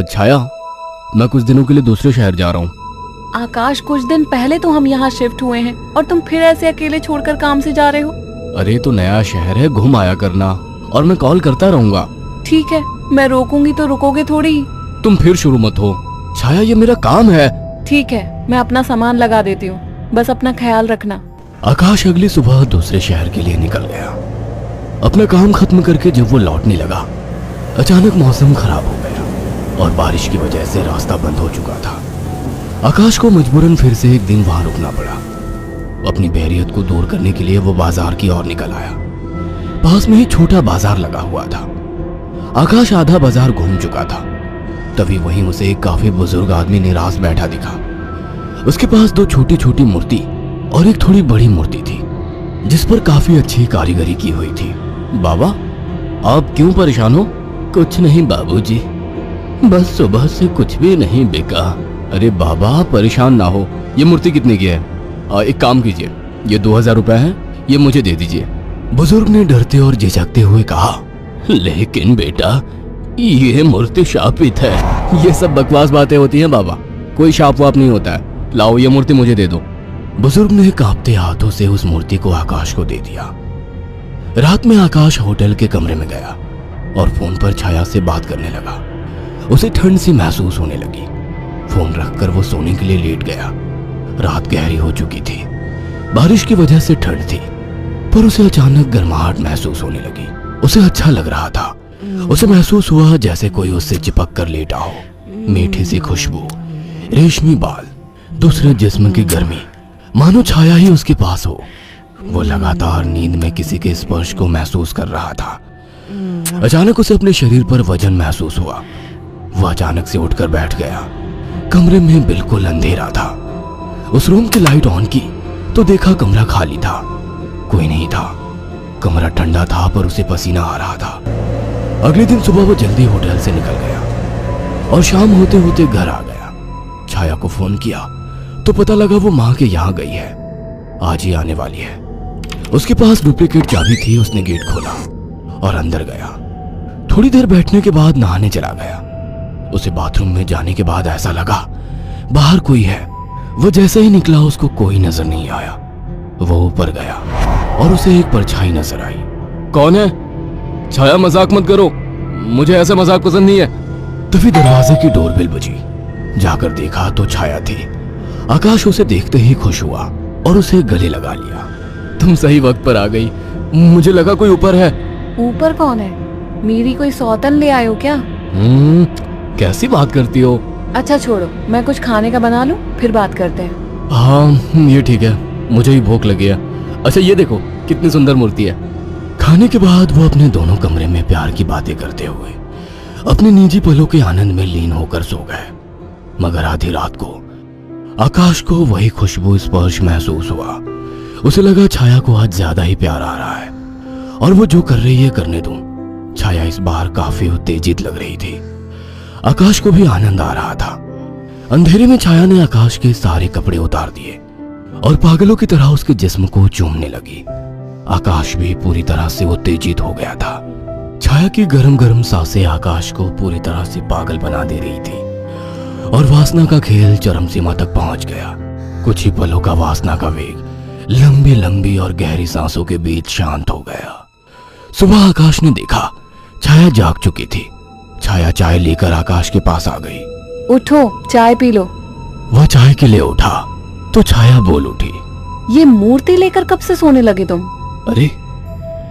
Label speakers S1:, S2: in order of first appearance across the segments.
S1: छाया, मैं कुछ दिनों के लिए दूसरे शहर जा रहा हूँ।
S2: आकाश, कुछ दिन पहले तो हम यहाँ शिफ्ट हुए हैं और तुम फिर ऐसे अकेले छोड़कर काम से जा रहे हो।
S1: अरे तो नया शहर है, घूम आया करना, और मैं कॉल करता रहूंगा।
S2: ठीक है, मैं रोकूंगी तो रुकोगे थोड़ी ही।
S1: तुम फिर शुरू मत हो छाया, ये मेरा काम है।
S2: ठीक है, मैं अपना सामान लगा देती हूँ, बस अपना ख्याल रखना।
S1: आकाश अगली सुबह दूसरे शहर के लिए निकल गया। अपना काम खत्म करके जब वो लौटने लगा, अचानक मौसम खराब हो गया और बारिश की वजह से रास्ता बंद हो चुका था। आकाश को मजबूरन फिर से एक दिन वहां रुकना पड़ा। अपनी बोरियत को दूर करने के लिए वो बाजार की ओर निकल आया। पास में ही छोटा बाजार लगा हुआ था। आकाश आधा बाजार घूम चुका था, तभी वहीं उसे एक काफी बुजुर्ग आदमी निराश बैठा दिखा। उसके पास दो छोटी छोटी मूर्ति और एक थोड़ी बड़ी मूर्ति थी, जिस पर काफी अच्छी कारीगरी की हुई थी। बाबा, आप क्यों परेशान हो? कुछ नहीं बाबूजी, बस सुबह से कुछ भी नहीं बिका। अरे बाबा, परेशान ना हो। ये मूर्ति कितने की है? एक काम कीजिए, ये 2000 रुपए है, ये मुझे दे दीजिए। बुजुर्ग ने डरते और झिझकते हुए कहा, लेकिन बेटा, ये मूर्ति शापित है। ये सब बकवास बातें होती हैं बाबा, कोई शाप वाप नहीं होता है। लाओ, ये मूर्ति मुझे दे दो। बुजुर्ग ने कांपते हाथों से उस मूर्ति को आकाश को दे दिया। रात में आकाश होटल के कमरे में गया और फोन पर छाया से बात करने लगा। उसे ठंड सी महसूस होने लगी। फोन रखकर वो सोने के लिए लेट गया। रात गहरी हो चुकी थी, बारिश की वजह से ठंड थी, पर उसे अचानक गर्माहट महसूस होने लगी। उसे अच्छा लग रहा था। उसे महसूस हुआ जैसे कोई उससे चिपक कर लेटा हो। मीठी सी खुशबू, रेशमी बाल, दूसरे जिस्म की गर्मी, मानो छाया ही उसके पास हो। वो लगातार नींद में किसी के स्पर्श को महसूस कर रहा था। अचानक उसे अपने शरीर पर वजन महसूस हुआ। वो अचानक से उठकर बैठ गया। कमरे में बिल्कुल अंधेरा था। उस रूम की लाइट ऑन की तो देखा कमरा खाली था, कोई नहीं था। कमरा ठंडा था पर उसे पसीना आ रहा था। अगले दिन सुबह वो जल्दी होटल से निकल गया और शाम होते होते घर आ गया। छाया को फोन किया तो पता लगा वो माँ के यहाँ गई है, आज ही आने वाली है। उसके पास डुप्लीकेट चाबी थी। उसने गेट खोला और अंदर गया। थोड़ी देर बैठने के बाद नहाने चला गया। उसे बाथरूम में जाने के बाद ऐसा लगा बाहर कोई है। वो जैसे ही निकला उसको कोई नजर नहीं आया। वो ऊपर गया और उसे एक परछाई नजर आई। कौन है? छाया, मजाक मत करो, मुझे ऐसा मजाक पसंद नहीं है। तभी दरवाजे की डोरबेल बजी। जाकर देखा तो छाया थी। आकाश उसे देखते ही खुश हुआ और उसे गले लगा लिया। तुम सही वक्त पर आ गई, मुझे लगा कोई ऊपर है।
S2: ऊपर कौन है? मेरी कोई सौतन ले आए हो क्या?
S1: कैसी बात करती हो?
S2: अच्छा छोड़ो, मैं कुछ खाने का बना लूं, फिर बात करते हैं।
S1: हाँ ये ठीक है, मुझे ही भूख लगी है। अच्छा ये देखो कितनी सुंदर मूर्ति है। खाने के बाद वो अपने दोनों कमरे में प्यार की बातें करते हुए अपने निजी पलों के आनंद में लीन होकर सो गए। मगर आधी रात को आकाश को वही खुशबू स्पर्श महसूस हुआ। उसे लगा छाया को आज ज्यादा ही प्यार आ रहा है और वो जो कर रही है करने दूं। छाया इस बार काफी उत्तेजित लग रही थी। आकाश को भी आनंद आ रहा था। अंधेरे में छाया ने आकाश के सारे कपड़े उतार दिए और पागलों की तरह उसके जिस्म को चूमने लगी। आकाश भी पूरी तरह से उत्तेजित हो गया था। छाया की गरम गरम सांसें आकाश को पूरी तरह से पागल बना दे रही थी और वासना का खेल चरम सीमा तक पहुंच गया। कुछ ही पलों का वासना का वेग लंबी लंबी और गहरी सांसों के बीच शांत हो गया। सुबह आकाश ने देखा छाया जाग चुकी थी। छाया चाय लेकर आकाश के पास आ गई।
S2: उठो, चाय पी लो।
S1: वह चाय के लिए उठा तो छाया बोल उठी,
S2: ये मूर्ति लेकर कब से सोने लगे तुम?
S1: अरे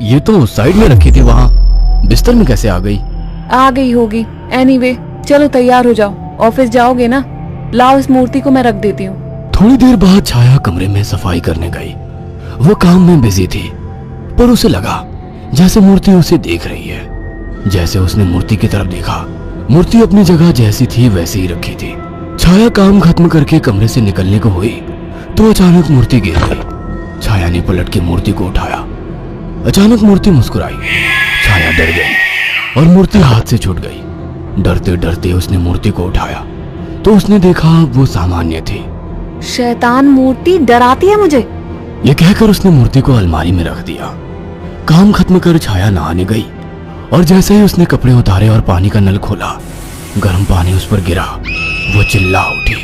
S1: ये तो साइड में रखी थी, वहां बिस्तर में कैसे आ गई?
S2: आ गई होगी। एनीवे, चलो तैयार हो जाओ, ऑफिस जाओगे ना? लाओ इस मूर्ति को मैं रख देती हूँ।
S1: थोड़ी देर बाद छाया कमरे में सफाई करने गई। वो काम में बिजी थी पर उसे लगा जैसे मूर्ति उसे देख रही है। जैसे उसने मूर्ति की तरफ देखा, मूर्ति अपनी जगह जैसी थी वैसे ही रखी थी। छाया काम खत्म करके कमरे से निकलने को हुई तो अचानक मूर्ति गिर गई। छाया ने पलट के मूर्ति को उठाया। अचानक मूर्ति मुस्कुराई। छाया डर गई और मूर्ति हाथ से छूट गई। डरते डरते उसने मूर्ति को उठाया तो उसने देखा वो सामान्य थी।
S2: शैतान मूर्ति डराती है मुझे।
S1: ये कहकर उसने मूर्ति को अलमारी में रख दिया। काम खत्म कर छाया नहाने गई और जैसे ही उसने कपड़े उतारे और पानी का नल खोला गर्म पानी उस पर गिरा। वो चिल्ला उठी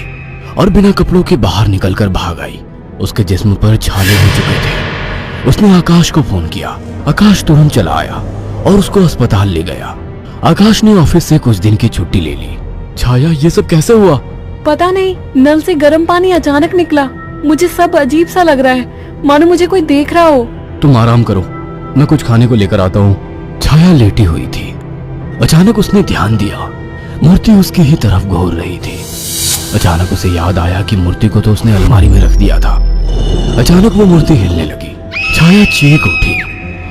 S1: और बिना कपड़ों के बाहर निकलकर भाग आई। उसके जिस्म पर छाले हो चुके थे। उसने आकाश को फोन किया। आकाश तुरंत चला आया और उसको अस्पताल ले गया। आकाश ने ऑफिस से कुछ दिन की छुट्टी ले ली। छाया, ये सब कैसे हुआ?
S2: पता नहीं, नल से गर्म पानी अचानक निकला। मुझे सब अजीब सा लग रहा है, मानो मुझे कोई देख रहा हो।
S1: तुम आराम करो, मैं कुछ खाने को लेकर आता हूँ। छाया लेटी हुई थी। अचानक उसने ध्यान दिया, मूर्ति उसकी ही तरफ घूर रही थी। अचानक उसे याद आया कि मूर्ति को तो उसने अलमारी में रख दिया था। अचानक वो मूर्ति हिलने लगी। छाया चीख उठी।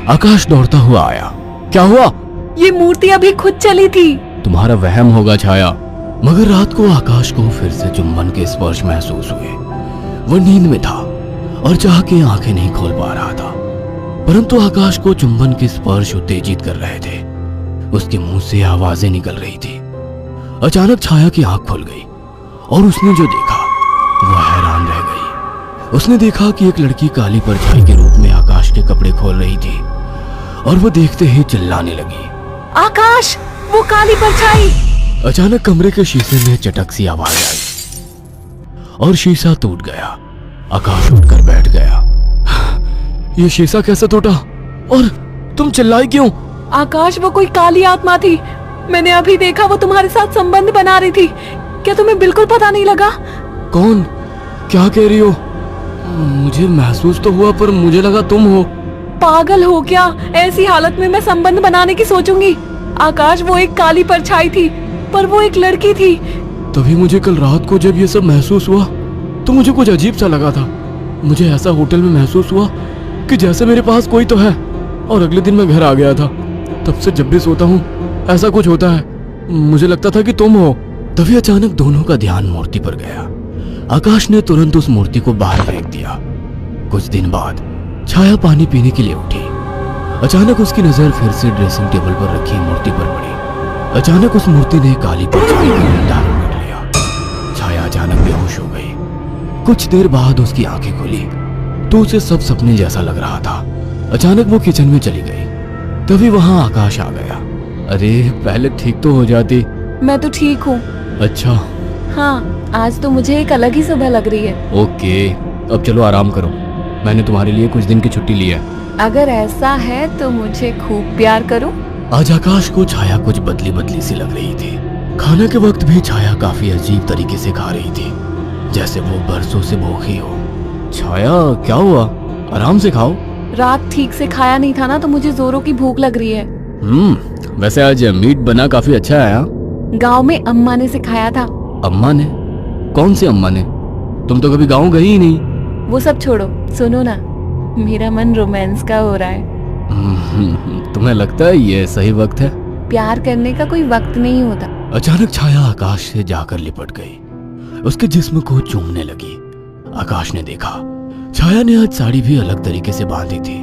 S1: आकाश दौड़ता हुआ आया। क्या हुआ?
S2: ये मूर्ति अभी खुद चली थी।
S1: तुम्हारा वहम होगा छाया। मगर रात को आकाश को फिर से चुंबन के स्पर्श महसूस हुए। वह नींद में था और चाह के आंखें नहीं खोल पा रहा था, परंतु आकाश को चुंबन के स्पर्श उत्तेजित कर रहे थे। उसके मुंह से आवाजें निकल रही थी। अचानक छाया की आंख खुल गई और उसने जो देखा वह हैरान रह गई। उसने देखा कि एक लड़की काली परछाई के रूप में आकाश के कपड़े खोल रही थी और वो देखते ही चिल्लाने लगी,
S2: आकाश, वो काली परछाई!
S1: अचानक कमरे के शीशे में चटक सी आवाज आई और शीशा टूट गया। आकाश उठकर बैठ गया। ये शीशा कैसे टूटा? और तुम चिल्लाई क्यों?
S2: आकाश, वो कोई काली आत्मा थी। मैंने अभी देखा, वो तुम्हारे साथ संबंध बना रही थी। क्या तुम्हें बिल्कुल पता नहीं लगा?
S1: कौन? क्या कह रही हो? मुझे महसूस तो हुआ, पर मुझे लगा तुम हो।
S2: पागल हो क्या? ऐसी हालत में मैं संबंध बनाने की सोचूंगी? आकाश, वो एक काली परछाई थी, पर वो एक लड़की थी।
S1: तभी मुझे कल रात को जब ये सब महसूस हुआ तो मुझे कुछ अजीब सा लगा था। मुझे ऐसा होटल में महसूस हुआ कि जैसे मेरे पास कोई तो है। और अगले दिन मैं घर आ गया था। तब से जब भी सोता हूँ ऐसा कुछ होता है। मुझे लगता था कि तुम हो। तभी अचानक दोनों का ध्यान मूर्ति पर गया। आकाश ने तुरंत उस मूर्ति को बाहर फेंक दिया। कुछ दिन बाद छाया पानी पीने के लिए उठी। अचानक उसकी नजर फिर से ड्रेसिंग टेबल पर रखी मूर्ति पर पड़ी। अचानक उस मूर्ति ने काली परछाई का रूप धारण कर लिया। छाया अचानक बेहोश हो गई। कुछ देर बाद उसकी आंखें खुली तो उसे सब सपने जैसा लग रहा था। अचानक वो किचन में चली गई। तभी वहां आकाश आ गया। अरे, पहले ठीक तो हो जाती।
S2: मैं तो ठीक हूँ।
S1: अच्छा।
S2: हाँ, आज तो मुझे एक अलग ही सुबह लग रही है।
S1: ओके, अब चलो आराम करो। मैंने तुम्हारे लिए कुछ दिन की छुट्टी ली है।
S2: अगर ऐसा है तो मुझे खूब प्यार करो।
S1: आज आकाश को छाया कुछ बदली बदली सी लग रही थी। खाने के वक्त भी छाया काफी अजीब तरीके से खा रही थी, जैसे वो बरसों से भूखी हो। छाया, क्या हुआ? आराम से खाओ।
S2: रात ठीक से खाया नहीं था ना, तो मुझे जोरों की भूख लग रही है।
S1: वैसे आज मीट बना काफी अच्छा है।
S2: गांव में अम्मा ने सिखाया था।
S1: अम्मा ने? कौन सी अम्मा ने? तुम तो कभी गांव गई ही नहीं।
S2: वो सब छोड़ो, सुनो ना, मेरा मन रोमांस का हो रहा है।
S1: तुम्हें लगता है ये सही वक्त है?
S2: प्यार करने का कोई वक्त नहीं होता।
S1: अचानक छाया आकाश से जाकर लिपट गई। उसके जिस्म को चूमने लगी। आकाश ने देखा छाया ने आज साड़ी भी अलग तरीके से बांधी थी।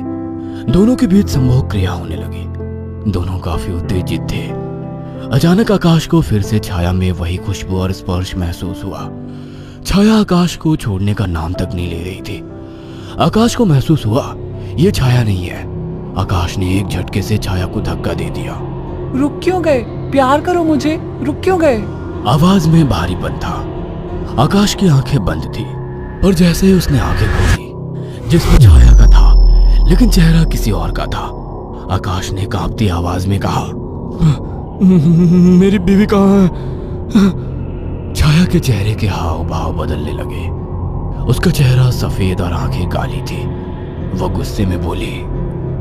S1: दोनों के बीच संभोग क्रिया होने लगी। दोनों काफी उत्तेजित थे। अचानक आकाश को फिर से छाया में वही खुशबू और स्पर्श महसूस हुआ। छाया आकाश को छोड़ने का नाम तक नहीं ले रही थी। आकाश को महसूस हुआ ये छाया नहीं है। आकाश ने एक झटके से छाया को धक्का दे दिया।
S2: रुक क्यों गए? प्यार करो मुझे, रुक क्यों गए?
S1: आवाज में भारीपन था। आकाश की आंखें बंद थी, और जैसे ही उसने आंखें खोली, जिसमें छाया का था लेकिन चेहरा किसी और का था। आकाश ने कांपती आवाज में कहा, मेरी बीवी कहाँ है? छाया के चेहरे के हाव भाव बदलने लगे। उसका चेहरा सफेद और आंखें काली थी। वो गुस्से में बोली,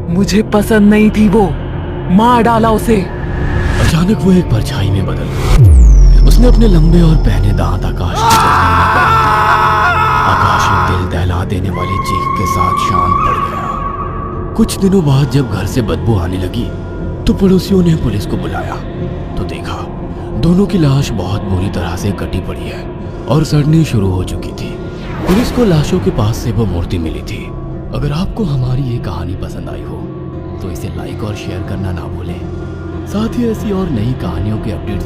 S2: मुझे पसंद नहीं थी वो, मार डाला उसे।
S1: अचानक वो एक परछाई में बदल गई। उसने अपने लंबे और पहने दांत आकाश की गर्दन में गाड़ दिए। आकाश एक दिल दहला देने वाली चीख के साथ शांत पड़ गया। कुछ दिनों बाद जब घर से बदबू आने लगी तो पड़ोसियों ने पुलिस को बुलाया तो देखा दोनों की लाश बहुत बुरी तरह से कटी पड़ी है और सड़नी शुरू हो चुकी थी। पुलिस को लाशों के पास से वो मूर्ति मिली थी। अगर आपको हमारी ये कहानी पसंद आई हो तो इसे लाइक और शेयर करना ना भूलें। साथ ही ऐसी और नई कहानियों के अपडेट